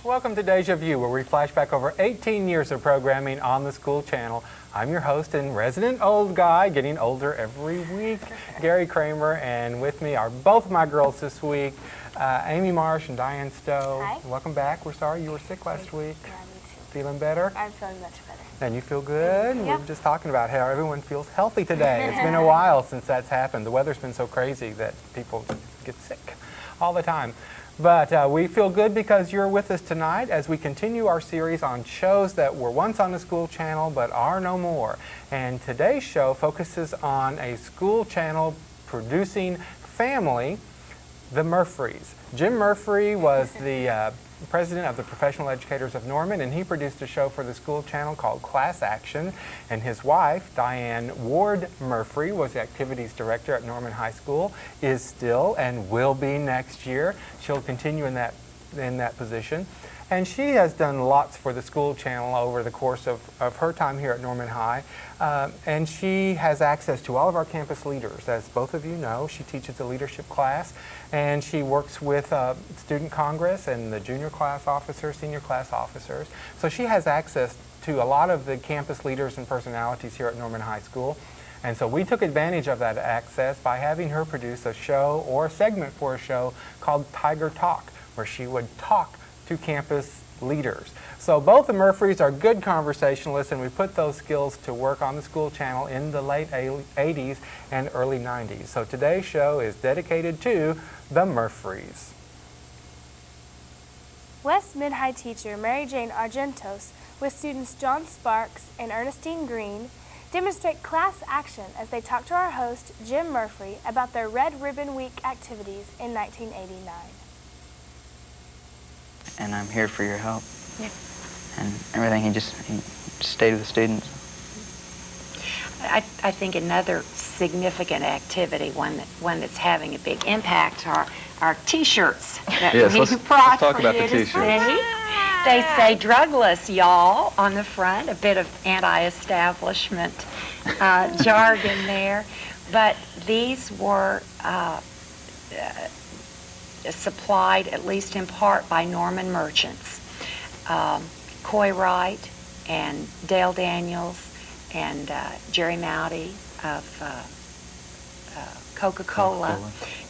Welcome to Deja View, where we flash back over 18 years of programming on the school channel. I'm your host and resident old guy, getting older every week, Gary Kramer, and with me are both my girls this week, Amy Marsh and Diane Stowe. Hi. Welcome back. We're sorry you were sick last week. Yeah, me too. Feeling better? I'm feeling much better. And you feel good? Yep. We were just talking about how everyone feels healthy today. It's been a while since that's happened. The weather's been so crazy that people get sick all the time. But we feel good because you're with us tonight as we continue our series on shows that were once on the school channel but are no more. And today's show focuses on a school channel producing family, the Murphrees. Jim Murphree was the president of the Professional Educators of Norman, and he produced a show for the school channel called Class Action. And his wife, Diane Ward Murphree, was the activities director at Norman High School, is still and will be next year. She'll continue in that position. And she has done lots for the school channel over the course of her time here at Norman High. And she has access to all of our campus leaders. As both of you know, she teaches a leadership class, and she works with Student Congress and the junior class officers, senior class officers. So she has access to a lot of the campus leaders and personalities here at Norman High School. And so we took advantage of that access by having her produce a show or a segment for a show called Tiger Talk, where she would talk to campus leaders. So both the Murphrees are good conversationalists, and we put those skills to work on the school channel in the late 80s and early 90s. So today's show is dedicated to the Murphrees. West Mid-High teacher Mary Jane Argentos with students John Sparks and Ernestine Green demonstrate class action as they talk to our host Jim Murphree about their Red Ribbon Week activities in 1989. And I'm here for your help. Yeah. And everything, he just stayed with the students. I think another significant activity, one that's having a big impact, are our T-shirts that Yes, we let's brought talk for about you the to T-shirts. see. They say "drugless, y'all" on the front, a bit of anti-establishment jargon there. But these were supplied, at least in part, by Norman merchants. Coy Wright and Dale Daniels and Jerry Mowdy of Coca-Cola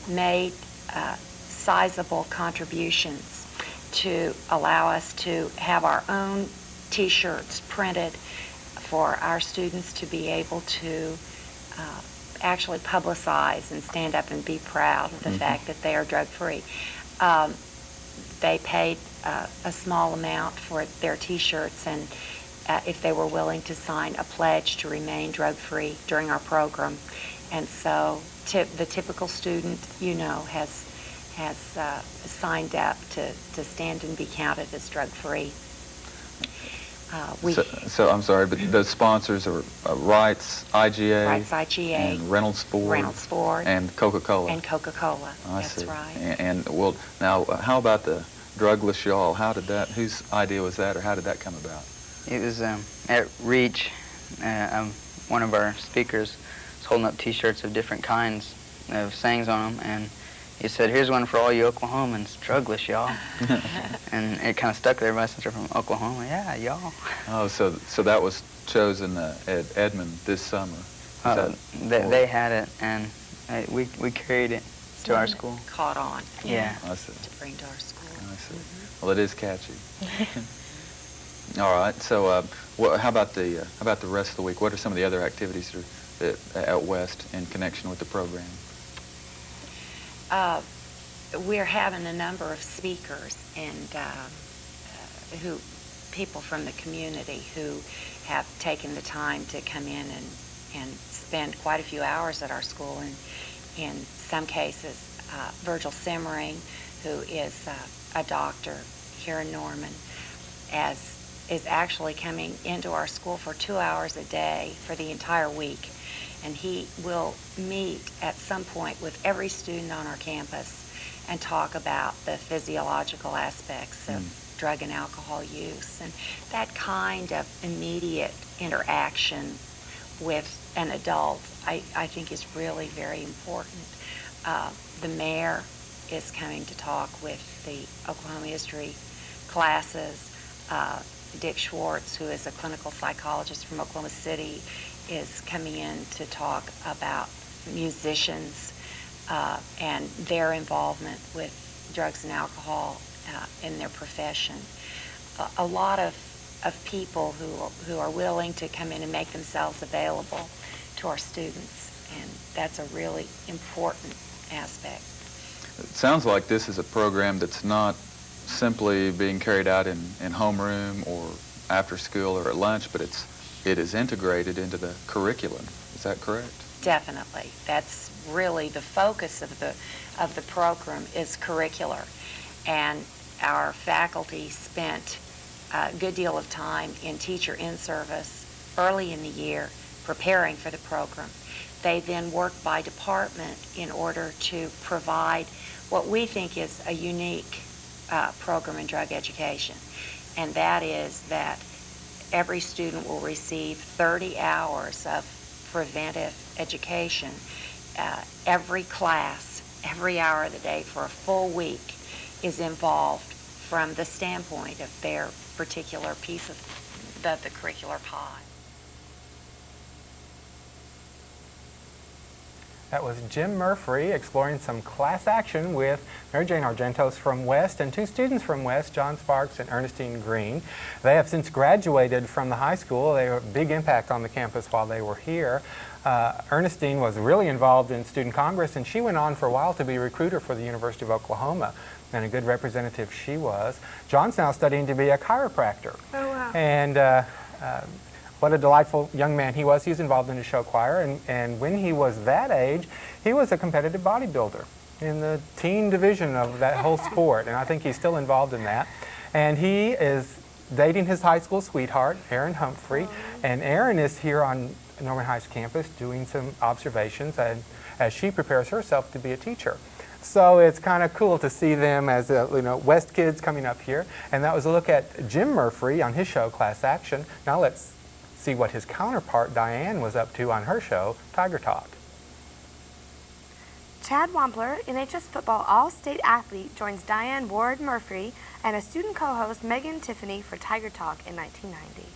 made sizable contributions to allow us to have our own T-shirts printed for our students to be able to actually publicize and stand up and be proud of the fact that they are drug-free. They paid a small amount for their T-shirts, and if they were willing to sign a pledge to remain drug-free during our program. And so the typical student, you know, has signed up to stand and be counted as drug-free. So I'm sorry, but the sponsors are Wright's, IGA, Wright's IGA, and Reynolds Ford, and Coca-Cola. And Coca-Cola. I That's see. right. And well, now how about the drugless y'all? How did that? Whose idea was that, or how did that come about? It was at Reach. One of our speakers was holding up T-shirts of different kinds of sayings on them, and he said, "Here's one for all you Oklahomans, drugless, y'all." And it kind of stuck there. Since they're from Oklahoma, yeah, y'all. Oh, so that was chosen at Edmond this summer. They had it, and we carried it to our school. Caught on. Yeah. I see. To bring to our school. I see. Well, it is catchy. All right. So, how about the rest of the week? What are some of the other activities at West in connection with the program? We're having a number of speakers and people from the community who have taken the time to come in and spend quite a few hours at our school. And in some cases, Virgil Simmering, who is a doctor here in Norman, is actually coming into our school for 2 hours a day for the entire week. And he will meet at some point with every student on our campus and talk about the physiological aspects of drug and alcohol use. And that kind of immediate interaction with an adult, I think, is really very important. The mayor is coming to talk with the Oklahoma History classes. Dick Schwartz, who is a clinical psychologist from Oklahoma City, is coming in to talk about musicians and their involvement with drugs and alcohol in their profession. A lot of people who are willing to come in and make themselves available to our students, and that's a really important aspect. It sounds like this is a program that's not simply being carried out in homeroom or after school or at lunch, but it is integrated into the curriculum. Is that correct? Definitely. That's really the focus of the program is curricular, and our faculty spent a good deal of time in teacher in-service early in the year preparing for the program. They then worked by department in order to provide what we think is a unique program in drug education, and that is that every student will receive 30 hours of preventive education. Every class, every hour of the day for a full week is involved from the standpoint of their particular piece of the curricular pie. That was Jim Murphree exploring some class action with Mary Jane Argentos from West and two students from West, John Sparks and Ernestine Green. They have since graduated from the high school. They had a big impact on the campus while they were here. Ernestine was really involved in Student Congress, and she went on for a while to be a recruiter for the University of Oklahoma, and a good representative she was. John's now studying to be a chiropractor. Oh, wow. And what a delightful young man he was. He was involved in the show choir, and when he was that age, he was a competitive bodybuilder in the teen division of that whole sport, and I think he's still involved in that. And he is dating his high school sweetheart, Erin Humphrey, and Erin is here on Norman Heights campus doing some observations and as she prepares herself to be a teacher. So it's kind of cool to see them as West kids coming up here, and that was a look at Jim Murphree on his show Class Action. Now let's see what his counterpart Diane was up to on her show Tiger Talk. Chad Wampler, NHS football all-state athlete, joins Diane Ward Murphree and a student co-host Megan Tiffany for Tiger Talk in 1990.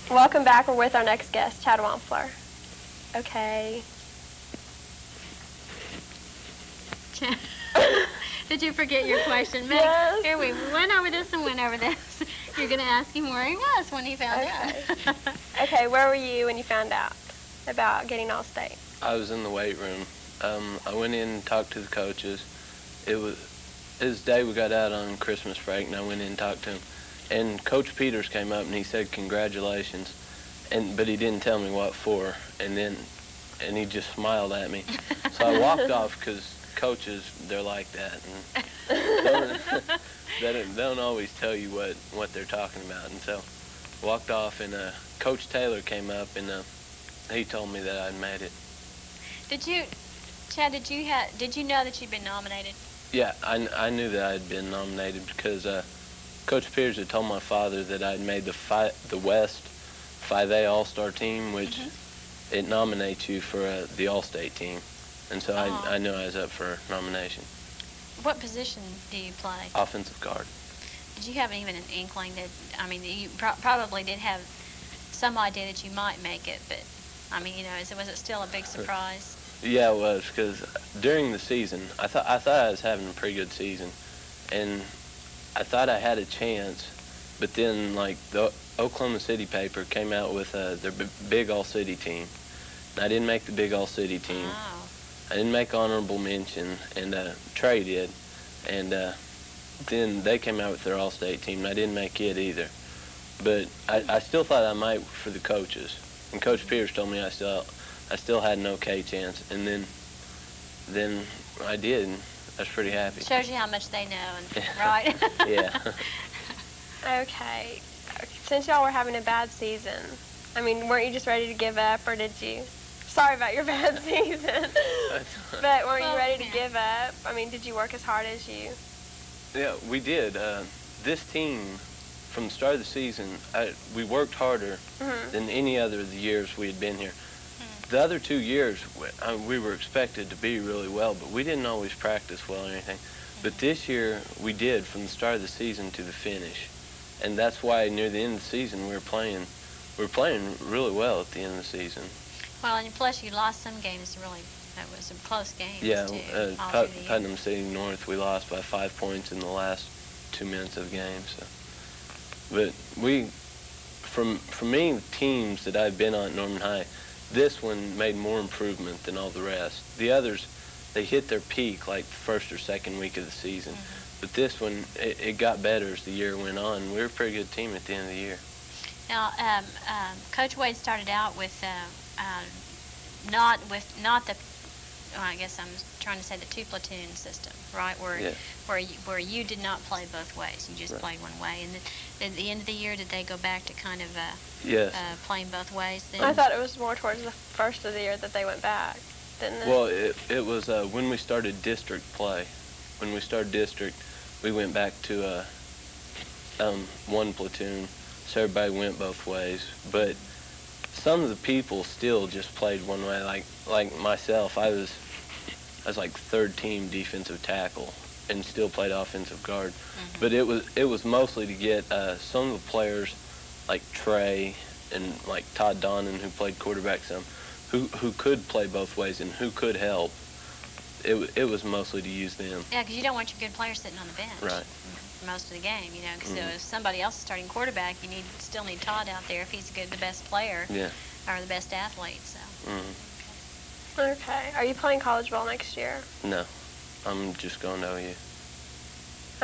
Welcome back. We're with our next guest, Chad Wampler. Okay. Did you forget your question? Meg, Yes. Here we went over this and went over this. You're going to ask him where he was when he found out. Okay, where were you when you found out about getting All-State? I was in the weight room. I went in and talked to the coaches. It was his day we got out on Christmas break, and I went in and talked to him. And Coach Peters came up and he said congratulations, but he didn't tell me what for. And he just smiled at me. So I walked off because coaches, they're like that, and they don't always tell you what they're talking about. And so I walked off, and Coach Taylor came up and he told me that I'd made it. Chad, did you know that you'd been nominated? Yeah, I knew that I'd been nominated because Coach Peters had told my father that I'd made the West 5A All-Star team, which it nominates you for the All-State team. And so I knew I was up for nomination. What position do you play? Offensive guard. Did you have even an inkling that, you probably did have some idea that you might make it, but, was it still a big surprise? Yeah, it was, because during the season, I thought I was having a pretty good season, and I thought I had a chance, but then, the Oklahoma City paper came out with their big all-city team. And I didn't make the big all-city team. Oh. I didn't make honorable mention, and Trey did. And then they came out with their all-state team, and I didn't make it either. But I still thought I might for the coaches. And Coach Pierce told me I still had an okay chance. And then I did, and I was pretty happy. Shows you how much they know, right? Yeah. Okay. Since y'all were having a bad season, weren't you just ready to give up, or did you? Sorry about your bad season. But weren't you ready to give up? Did you work as hard as you? Yeah, we did. This team, from the start of the season, we worked harder than any other of the years we had been here. the other 2 years, we were expected to be really well, but we didn't always practice well or anything. But this year, we did from the start of the season to the finish. And that's why near the end of the season, we were playing really well at the end of the season. Well, and plus you lost some games really. That was some close games, Yeah, too. all through the year. Putnam City North, we lost by 5 points in the last 2 minutes of the game. So. But for me, the teams that I've been on at Norman High, this one made more improvement than all the rest. The others, they hit their peak like the first or second week of the season. But this one, it got better as the year went on. We were a pretty good team at the end of the year. Now, Coach Wade started out with not the. Well, I guess I'm trying to say the 2 platoon system, right? Where you did not play both ways. You just played one way. And at the end of the year, did they go back to kind of playing both ways then? I thought it was more towards the first of the year that they went back, didn't it? Well, it was when we started district play. When we started district, we went back to 1 platoon, so everybody went both ways. But some of the people still just played one way. Like myself, I was like 3rd team defensive tackle and still played offensive guard. But it was mostly to get some of the players like Trey and like Todd Donnan, who played quarterback some, who could play both ways and who could help. It was mostly to use them. Yeah, because you don't want your good players sitting on the bench. Right. For most of the game, you know. Because if somebody else is starting quarterback, you still need Todd out there if he's the best player. Yeah. Or the best athlete. So. Okay. Are you playing college ball next year? No, I'm just going to OU.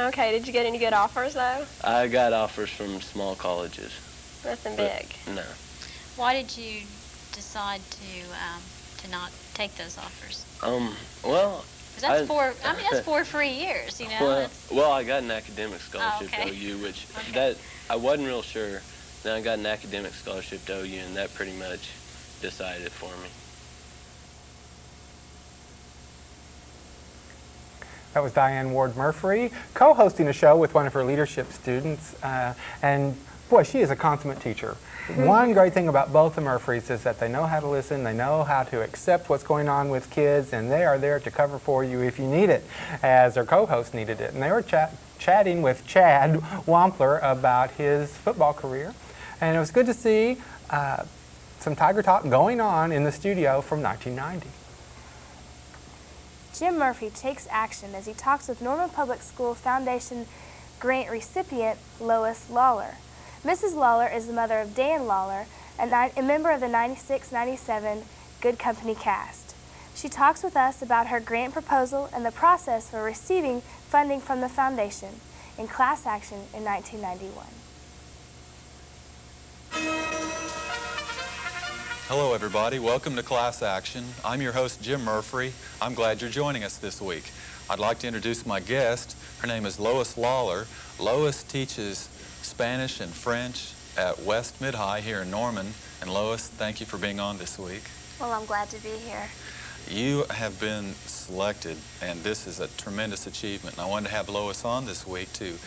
Okay. Did you get any good offers though? I got offers from small colleges. Nothing big. No. Why did you decide to not take those offers? Well. 'Cause that's that's 4 free years, you know. Well, I got an academic scholarship to OU, which that I wasn't real sure. Then I got an academic scholarship to OU, and that pretty much decided it for me. That was Diane Ward-Murphree, co-hosting a show with one of her leadership students. And boy, she is a consummate teacher. One great thing about both the Murphrees is that they know how to listen, they know how to accept what's going on with kids, and they are there to cover for you if you need it, as their co-host needed it. And they were chatting with Chad Wampler about his football career. And it was good to see some Tiger Talk going on in the studio from 1990. Jim Murphy takes action as he talks with Norman Public School Foundation grant recipient Lois Lawler. Mrs. Lawler is the mother of Dan Lawler, a member of the 96-97 Good Company cast. She talks with us about her grant proposal and the process for receiving funding from the foundation in class action in 1991. Hello everybody, welcome to Class Action. I'm your host Jim Murphry. I'm glad you're joining us this week. I'd like to introduce my guest. Her name is Lois Lawler. Lois teaches Spanish and French at West Mid-High here in Norman. And Lois, thank you for being on this week. Well, I'm glad to be here. You have been selected, and this is a tremendous achievement. And I wanted to have Lois on this week to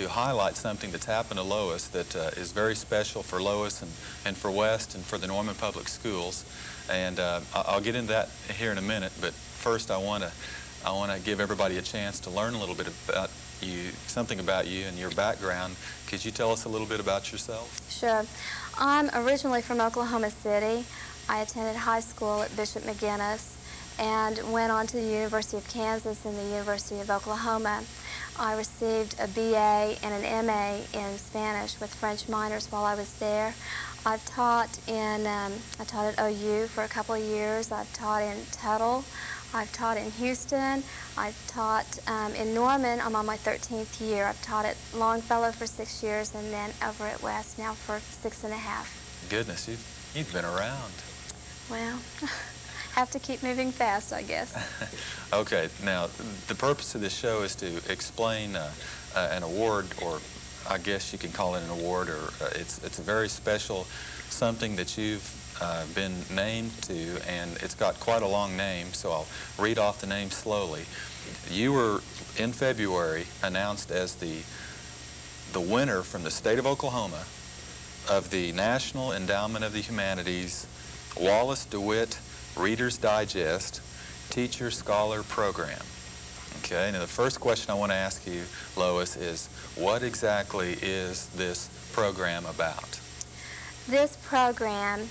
highlight something that's happened to Lois that is very special for Lois and for West and for the Norman Public Schools. And I'll get into that here in a minute, but first I want to give everybody a chance to learn a little bit about you, something about you and your background. Could you tell us a little bit about yourself? Sure. I'm originally from Oklahoma City. I attended high school at Bishop McGinnis and went on to the University of Kansas and the University of Oklahoma. I received a BA and an MA in Spanish with French minors while I was there. I've taught at OU for a couple of years. I've taught in Tuttle. I've taught in Houston. I've taught in Norman. I'm on my 13th year. I've taught at Longfellow for 6 years and then over at West now for 6.5. Goodness, you've been around. Well, have to keep moving fast, I guess. Okay, now the purpose of this show is to explain an award, or I guess you can call it an award, or it's a very special something that you've been named to, and it's got quite a long name, so I'll read off the name slowly. You were in February announced as the winner from the state of Oklahoma of the National Endowment of the Humanities Wallace DeWitt Reader's Digest Teacher Scholar Program. Okay, now the first question I want to ask you, Lois, is what exactly is this program about? This program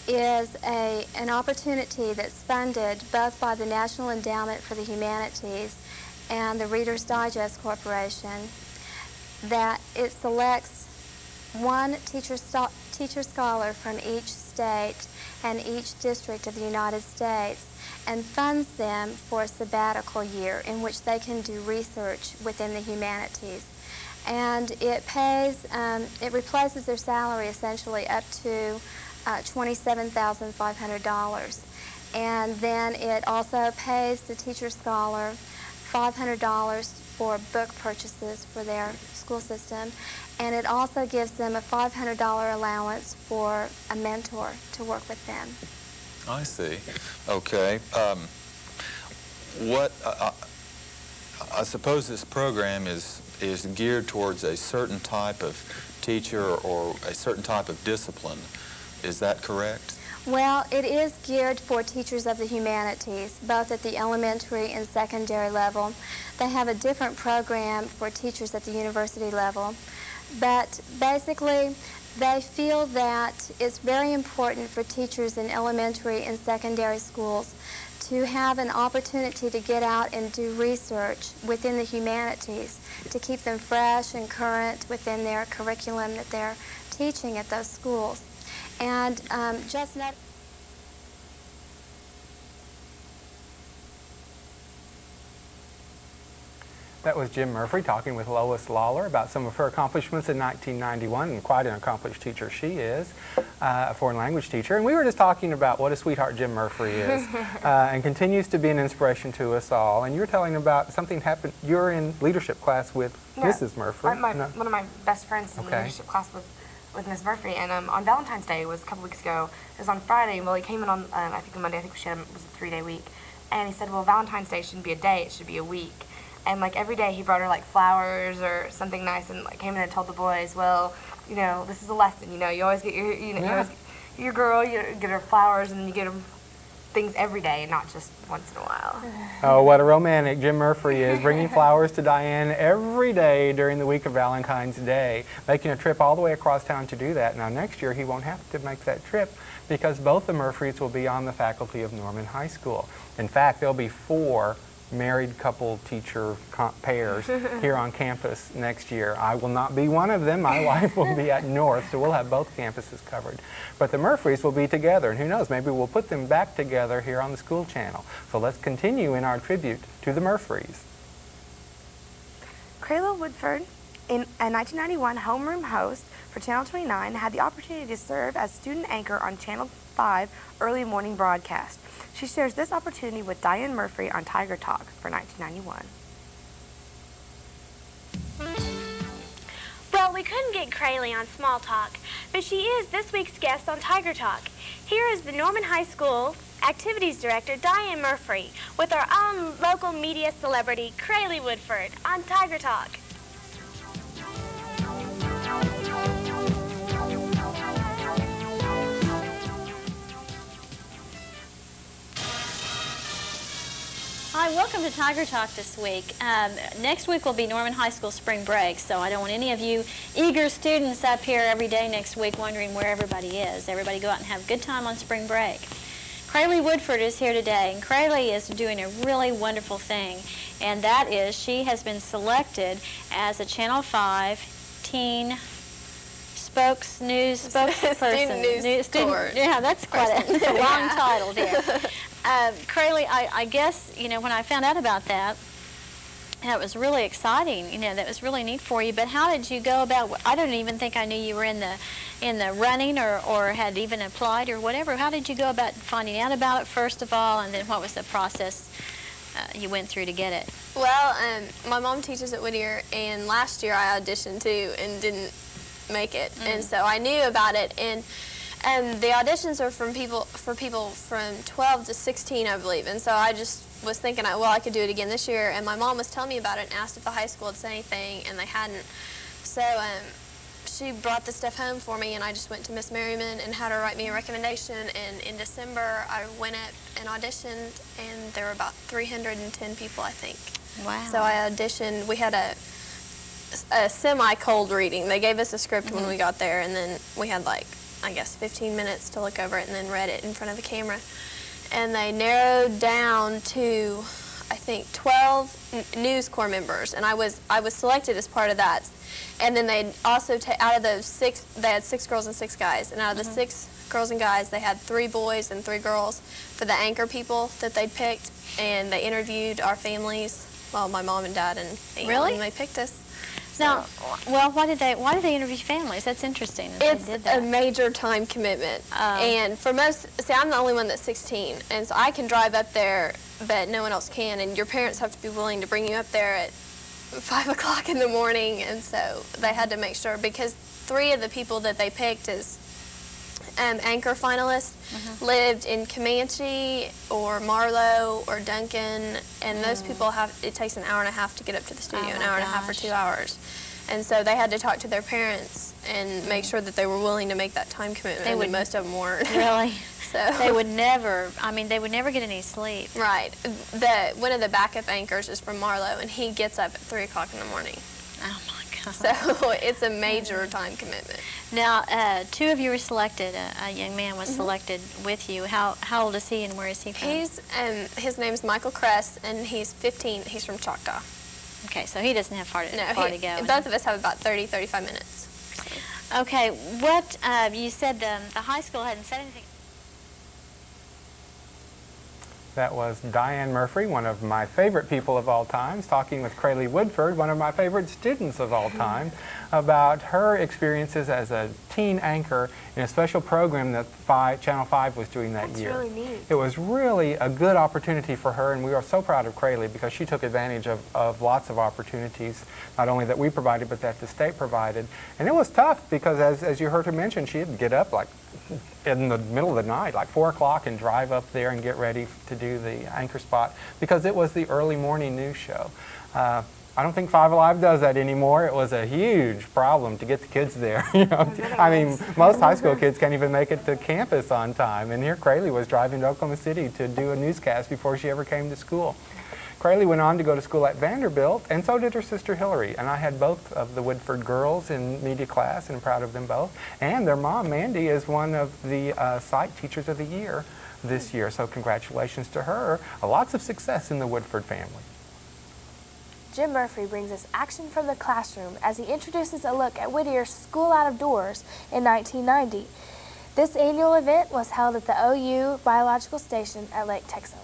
is an opportunity that's funded both by the National Endowment for the Humanities and the Reader's Digest Corporation, that it selects one teacher scholar from each state and each district of the United States and funds them for a sabbatical year in which they can do research within the humanities. And it pays, it replaces their salary essentially up to $27,500. And then it also pays the teacher scholar $500 for book purchases for their school system. And it also gives them a $500 allowance for a mentor to work with them. I see. Okay. I suppose this program is geared towards a certain type of teacher or a certain type of discipline. Is that correct? Well, it is geared for teachers of the humanities, both at the elementary and secondary level. They have a different program for teachers at the university level. But basically, they feel that it's very important for teachers in elementary and secondary schools to have an opportunity to get out and do research within the humanities to keep them fresh and current within their curriculum that they're teaching at those schools. And just not... That was Jim Murphree talking with Lois Lawler about some of her accomplishments in 1991, and quite an accomplished teacher she is, a foreign language teacher. And we were just talking about what a sweetheart Jim Murphree is and continues to be an inspiration to us all. And you were telling about something happened. You're in leadership class with Mrs. Murphree. One of my best friends in leadership class with Ms. Murphree, and on Valentine's Day, it was a couple weeks ago, it was on Friday, well, he came in on, I think on Monday, I think it was a 3-day week, and he said, well, Valentine's Day shouldn't be a day, it should be a week. And like every day he brought her like flowers or something nice, and like came in and told the boys, well, you know, this is a lesson, you know, you always get your, you know, you always get your girl, you get her flowers, and then you get them things every day and not just once in a while. Oh, what a romantic Jim Murphree is, bringing flowers to Diane every day during the week of Valentine's Day, making a trip all the way across town to do that. Now next year he won't have to make that trip because both the Murphrees will be on the faculty of Norman High School. In fact, there'll be 4 married couple teacher pairs here on campus next year. I will not be one of them. My wife will be at North, so we'll have both campuses covered. But the Murphrees will be together, and who knows, maybe we'll put them back together here on the school channel. So let's continue in our tribute to the Murphrees. Crayla Woodford, a 1991 homeroom host for Channel 29, had the opportunity to serve as student anchor on Channel 5 early morning broadcast. She shares this opportunity with Diane Murphree on Tiger Talk for 1991. Well, we couldn't get Craylee on Small Talk, but she is this week's guest on Tiger Talk. Here is the Norman High School Activities Director, Diane Murphree, with our own local media celebrity, Craylee Woodford, on Tiger Talk. Hi, welcome to Tiger Talk this week. Next week will be Norman High School spring break, so I don't want any of you eager students up here every day next week wondering where everybody is. Everybody go out and have a good time on spring break. Craylee Woodford is here today, and Craylee is doing a really wonderful thing, and that is she has been selected as a Channel 5 teen spokesperson. Yeah, that's quite a long title there. Craylee, I guess, you know, when I found out about that, that was really exciting. You know, that was really neat for you. But how did you go about? I don't even think I knew you were in the running or had even applied or whatever. How did you go about finding out about it first of all, and then what was the process you went through to get it? Well, my mom teaches at Whittier, and last year I auditioned too and didn't make it, and so I knew about it. And the auditions are for people from 12 to 16, I believe. And so I just was thinking, well, I could do it again this year. And my mom was telling me about it and asked if the high school had said anything, and they hadn't. So she brought the stuff home for me, and I just went to Miss Merriman and had her write me a recommendation. And in December, I went up and auditioned, and there were about 310 people, I think. Wow. So I auditioned. We had a semi-cold reading. They gave us a script when we got there, and then we had like, I guess, 15 minutes to look over it and then read it in front of the camera. And they narrowed down to, I think, 12 News Corps members, and I was selected as part of that. And then they also, out of those 6, they had 6 girls and 6 guys, and out of the 6 girls and guys, they had 3 boys and 3 girls for the anchor people that they'd picked, and they interviewed our families, well, my mom and dad and aunt, Really? and they picked us. Now, well, why did they interview families? That's interesting. That It's they did that. a major time commitment. And for most, see, I'm the only one that's 16, and so I can drive up there, but no one else can, and your parents have to be willing to bring you up there at 5 o'clock in the morning, and so they had to make sure, because 3 of the people that they picked as anchor finalists lived in Comanche or Marlow or Duncan, and those people it takes an hour and a half to get up to the studio, an hour and a half or 2 hours. And so they had to talk to their parents and make sure that they were willing to make that time commitment, and most of them weren't. Really? So they would never get any sleep. Right. One of the backup anchors is from Marlow, and he gets up at 3 o'clock in the morning. Oh my God. So it's a major time commitment. Now, 2 of you were selected. A young man was selected with you. How old is he, and where is he from? His name's Michael Kress, and he's 15. He's from Choctaw. Okay, so he doesn't have far to go. Both of us have about 30, 35 minutes. Okay, what you said the high school hadn't said anything. That was Diane Murphy, one of my favorite people of all times, talking with Crayley Woodford, one of my favorite students of all time, about her experiences as a teen anchor in a special program that Channel 5 was doing that year. That's really neat. It was really a good opportunity for her, and we are so proud of Crayley because she took advantage of lots of opportunities, not only that we provided, but that the state provided. And it was tough because, as you heard her mention, she'd get up like in the middle of the night, like 4 o'clock, and drive up there and get ready to do the anchor spot because it was the early morning news show. I don't think 5 Alive does that anymore. It was a huge problem to get the kids there. I mean, most high school kids can't even make it to campus on time, and here Crayley was driving to Oklahoma City to do a newscast before she ever came to school. Crayley went on to go to school at Vanderbilt, and so did her sister Hillary. And I had both of the Woodford girls in media class, and I'm proud of them both. And their mom, Mandy, is one of the Psych Teachers of the Year this year. So congratulations to her. Lots of success in the Woodford family. Jim Murphy brings us action from the classroom as he introduces a look at Whittier's School Out of Doors in 1990. This annual event was held at the OU Biological Station at Lake Texoma.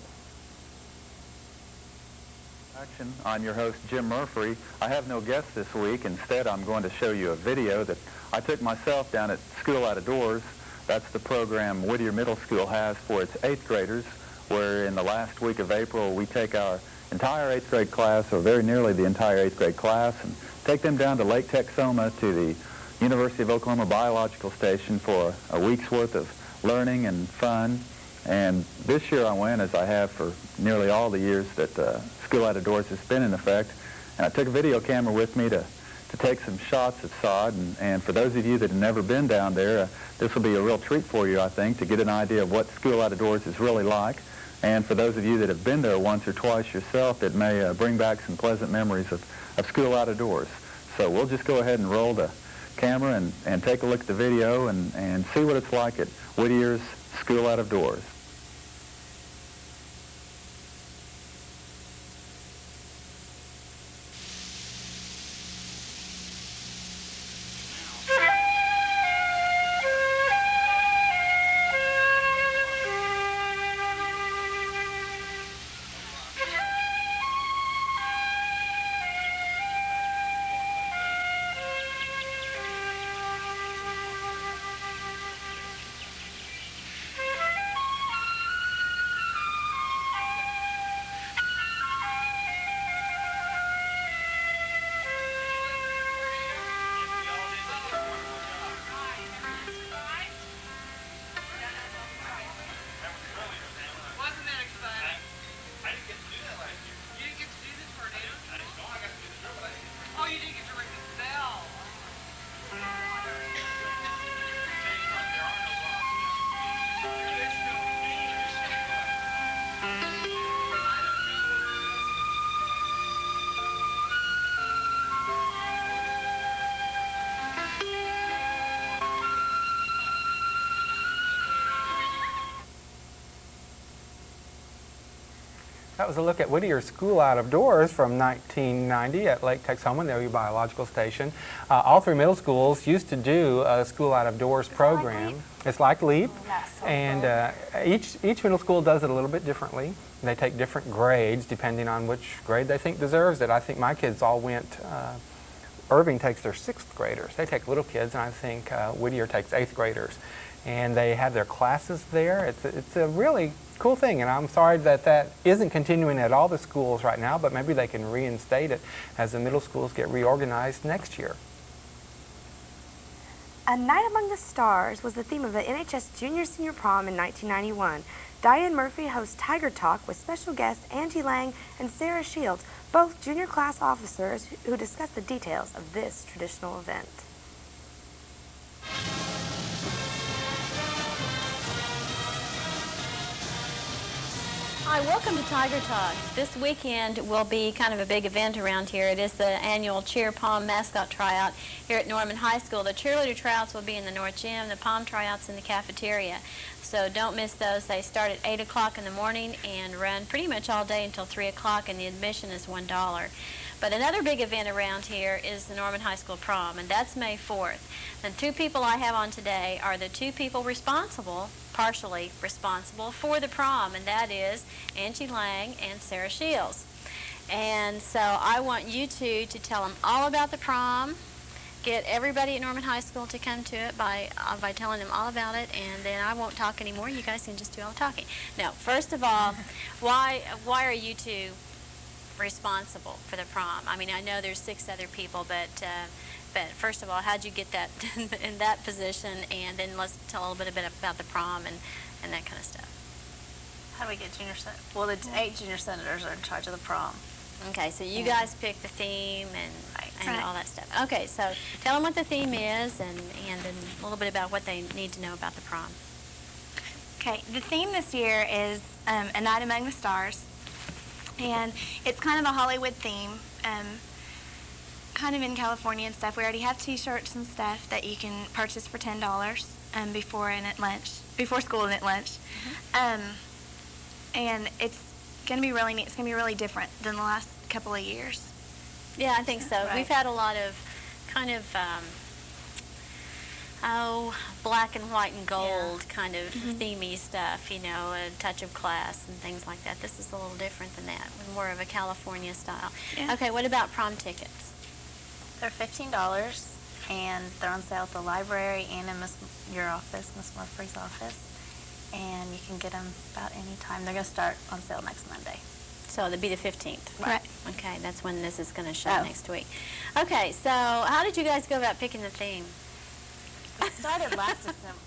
I'm your host, Jim Murphy. I have no guests this week. Instead, I'm going to show you a video that I took myself down at School Out of Doors. That's the program Whittier Middle School has for its 8th graders, where in the last week of April, we take our entire 8th grade class, or very nearly the entire 8th grade class, and take them down to Lake Texoma to the University of Oklahoma Biological Station for a week's worth of learning and fun. And this year I went, as I have for nearly all the years that School Out of Doors has been in effect, and I took a video camera with me to take some shots of sod. And for those of you that have never been down there, this will be a real treat for you, I think, to get an idea of what School Out of Doors is really like. And for those of you that have been there once or twice yourself, it may bring back some pleasant memories of School Out of Doors. So we'll just go ahead and roll the camera and take a look at the video and see what it's like at Whittier's School Out of Doors. That was a look at Whittier's School Out of Doors from 1990 at Lake Texoma, the OU Biological Station. All three middle schools used to do a School Out of Doors program. It's like LEAP, and each middle school does it a little bit differently. They take different grades depending on which grade they think deserves it. I think my kids all went, Irving takes their 6th graders. They take little kids, and I think Whittier takes 8th graders. And they have their classes there. It's a really cool thing, and I'm sorry that that isn't continuing at all the schools right now, but maybe they can reinstate it as the middle schools get reorganized next year. A Night Among the Stars was the theme of the NHS Junior Senior Prom in 1991. Diane Murphy hosts Tiger Talk with special guests Angie Lang and Sarah Shields, both junior class officers who discuss the details of this traditional event. Hi, welcome to Tiger Talk. This weekend will be kind of a big event around here. It is the annual Cheer Pom mascot tryout here at Norman High School. The cheerleader tryouts will be in the North Gym, the Pom tryouts in the cafeteria. So don't miss those. They start at 8 o'clock in the morning and run pretty much all day until 3 o'clock, and the admission is $1. But another big event around here is the Norman High School Prom, and that's May 4th. The two people I have on today are the two people partially responsible for the prom, and that is Angie Lang and Sarah Shields. And so I want you two to tell them all about the prom, get everybody at Norman High School to come to it by telling them all about it, and then I won't talk anymore. You guys can just do all the talking. Now, first of all, why are you two responsible for the prom? I mean, I know there's 6 other people, but first of all, how'd you get that in that position? And then let's tell a little bit about the prom and that kind of stuff. How do we get junior senators? Well, it's 8 junior senators are in charge of the prom. Okay, so you guys pick the theme and all that stuff. Okay, so tell them what the theme is and then a little bit about what they need to know about the prom. Okay, the theme this year is A Night Among the Stars, and it's kind of a Hollywood theme, kind of in California and stuff. We already have T-shirts and stuff that you can purchase for $10 before school and at lunch. And it's going to be really neat. It's going to be really different than the last couple of years. Yeah, I think so. Right. We've had a lot of kind of, black and white and gold kind of themey stuff, you know, a touch of class and things like that. This is a little different than that, more of a California style. Yeah. Okay, what about prom tickets? They're $15, and they're on sale at the library and in your office, Miss Murphrees' office. And you can get them about any time. They're going to start on sale next Monday. So it'll be the 15th. Right. Okay, that's when this is going to show next week. Okay, so how did you guys go about picking the theme? It started last December.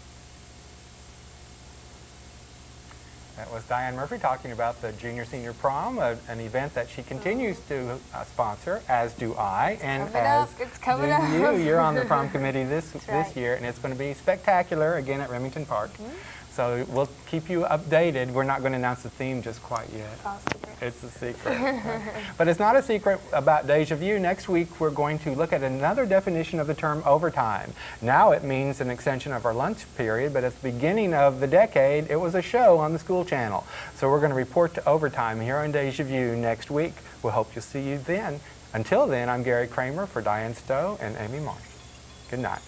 That was Diane Murphy talking about the Junior Senior Prom, an event that she continues to sponsor, as do I, and as do you. You're on the prom committee this year, and it's going to be spectacular again at Remington Park. So we'll keep you updated. We're not going to announce the theme just quite yet. It's a secret. But it's not a secret about Deja View. Next week, we're going to look at another definition of the term overtime. Now it means an extension of our lunch period, but at the beginning of the decade, it was a show on the school channel. So we're going to report to overtime here on Deja View next week. We'll hope to see you then. Until then, I'm Gary Kramer for Diane Stowe and Amy Marsh. Good night.